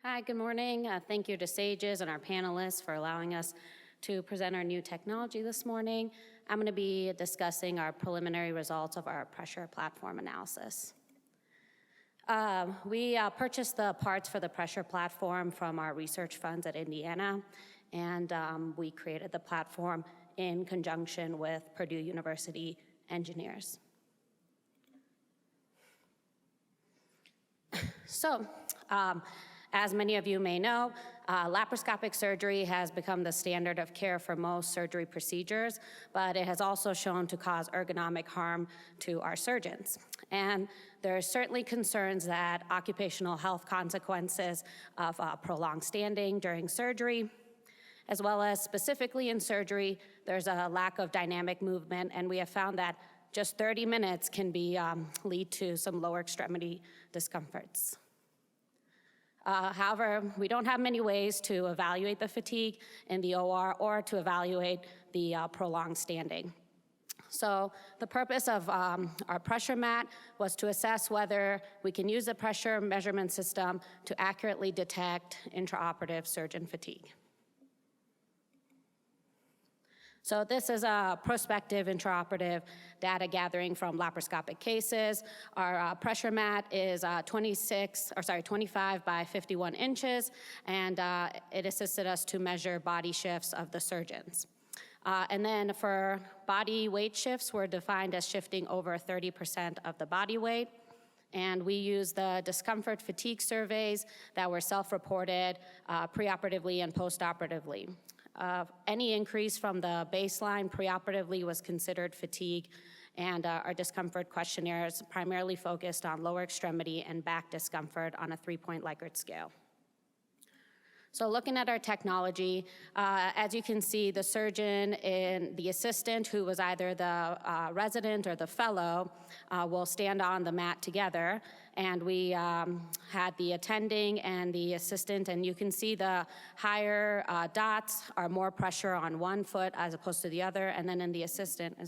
Hi, good morning. Thank you to SAGES and our panelists for allowing us to present our new technology this morning. I'm going to be discussing our preliminary results of our pressure platform analysis. We purchased the parts for the pressure platform from our research funds at Indiana, and we created the platform in conjunction with Purdue University engineers. So, as many of you may know, laparoscopic surgery has become the standard of care for most surgery procedures, but it has also shown to cause ergonomic harm to our surgeons. And there are certainly concerns that occupational health consequences of prolonged standing during surgery, as well as specifically in surgery, there's a lack of dynamic movement, and we have found that just 30 minutes can lead to some lower extremity discomforts. However, we don't have many ways to evaluate the fatigue in the OR or to evaluate the prolonged standing. So the purpose of our pressure mat was to assess whether we can use the pressure measurement system to accurately detect intraoperative surgeon fatigue. So this is a prospective intraoperative data gathering from laparoscopic cases. Our pressure mat is 25 by 51 inches, and it assisted us to measure body shifts of the surgeons. And then for body weight shifts, we're defined as shifting over 30% of the body weight. And we use the discomfort fatigue surveys that were self-reported preoperatively and postoperatively. Any increase from the baseline preoperatively was considered fatigue, and our discomfort questionnaires primarily focused on lower extremity and back discomfort on a 3-point Likert scale. So looking at our technology, as you can see, the surgeon and the assistant, who was either the resident or the fellow, will stand on the mat together. And we had the attending and the assistant, and you can see the higher dots are more pressure on one foot as opposed to the other. And then in the assistant,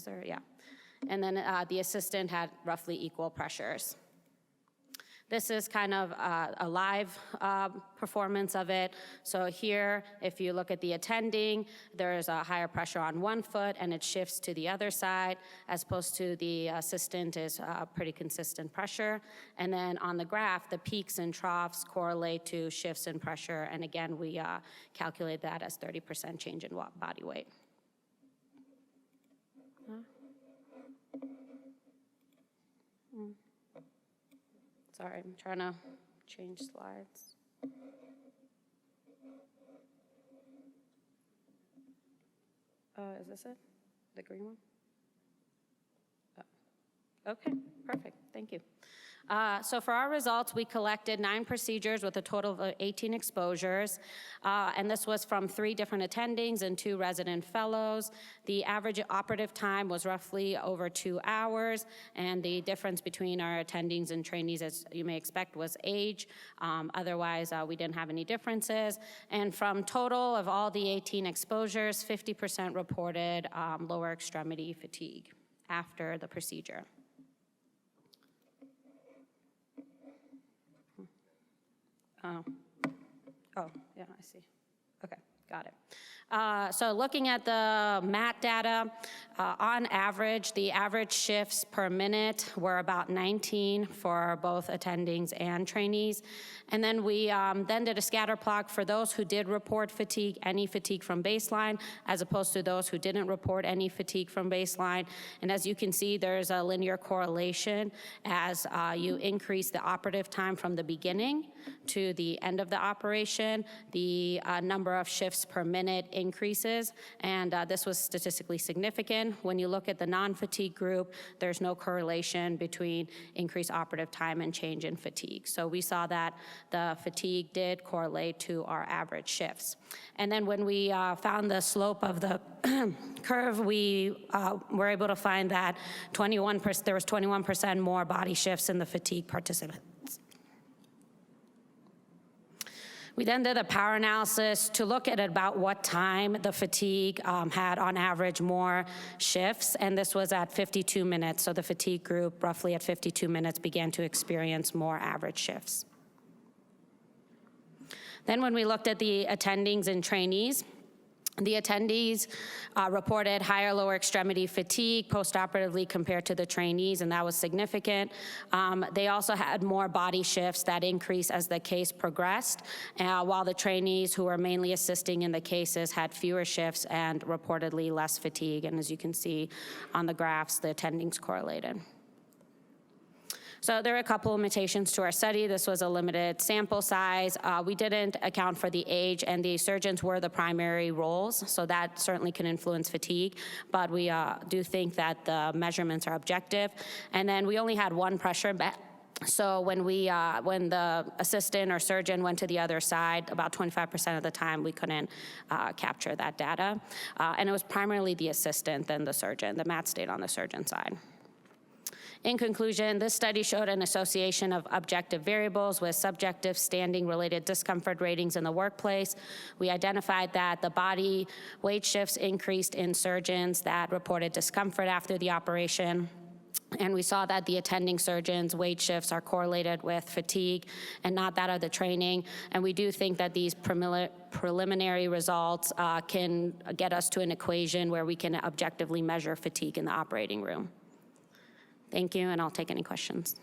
and then the assistant had roughly equal pressures. This is kind of a live performance of it. So here, if you look at the attending, there's a higher pressure on one foot and it shifts to the other side, as opposed to the assistant is pretty consistent pressure. And then on the graph, the peaks and troughs correlate to shifts in pressure. And again, we calculate that as 30% change in body weight. Sorry, I'm trying to change slides. Is this it? The green one? Oh. Okay, perfect, thank you. So for our results, we collected 9 procedures with a total of 18 exposures, and this was from 3 different attendings and 2 resident fellows. The average operative time was roughly over 2 hours, and the difference between our attendings and trainees, as you may expect, was age. Otherwise, we didn't have any differences. And from total of all the 18 exposures, 50% reported lower extremity fatigue after the procedure. Oh, yeah, I see. Okay, got it. So looking at the mat data, on average, the average shifts per minute were about 19 for both attendings and trainees. And then we then did a scatter plot for those who did report fatigue, any fatigue from baseline, as opposed to those who didn't report any fatigue from baseline. And as you can see, there's a linear correlation as you increase the operative time from the beginning to the end of the operation, the number of shifts per minute increases, and this was statistically significant. When you look at the non-fatigue group, there's no correlation between increased operative time and change in fatigue. So we saw that the fatigue did correlate to our average shifts. And then when we found the slope of the curve, we were able to find that there was 21% more body shifts in the fatigue participants. We then did a power analysis to look at about what time the fatigue had on average more shifts, and this was at 52 minutes. So the fatigue group, roughly at 52 minutes, began to experience more average shifts. Then when we looked at the attendings and trainees, the attendees reported higher lower extremity fatigue postoperatively compared to the trainees, and that was significant. They also had more body shifts that increased as the case progressed, while the trainees, who were mainly assisting in the cases, had fewer shifts and reportedly less fatigue. And as you can see on the graphs, the attendings correlated. So there are a couple limitations to our study. This was a limited sample size. We didn't account for the age, and the surgeons were the primary roles, so that certainly can influence fatigue, but we do think that the measurements are objective. And then we only had one pressure bet. So when the assistant or surgeon went to the other side, about 25% of the time we couldn't capture that data. And it was primarily the assistant than the surgeon. The mat stayed on the surgeon side. In conclusion, this study showed an association of objective variables with subjective standing-related discomfort ratings in the workplace. We identified that the body weight shifts increased in surgeons that reported discomfort after the operation. And we saw that the attending surgeons' weight shifts are correlated with fatigue and not that of the training. And we do think that these preliminary results can get us to an equation where we can objectively measure fatigue in the operating room. Thank you, and I'll take any questions.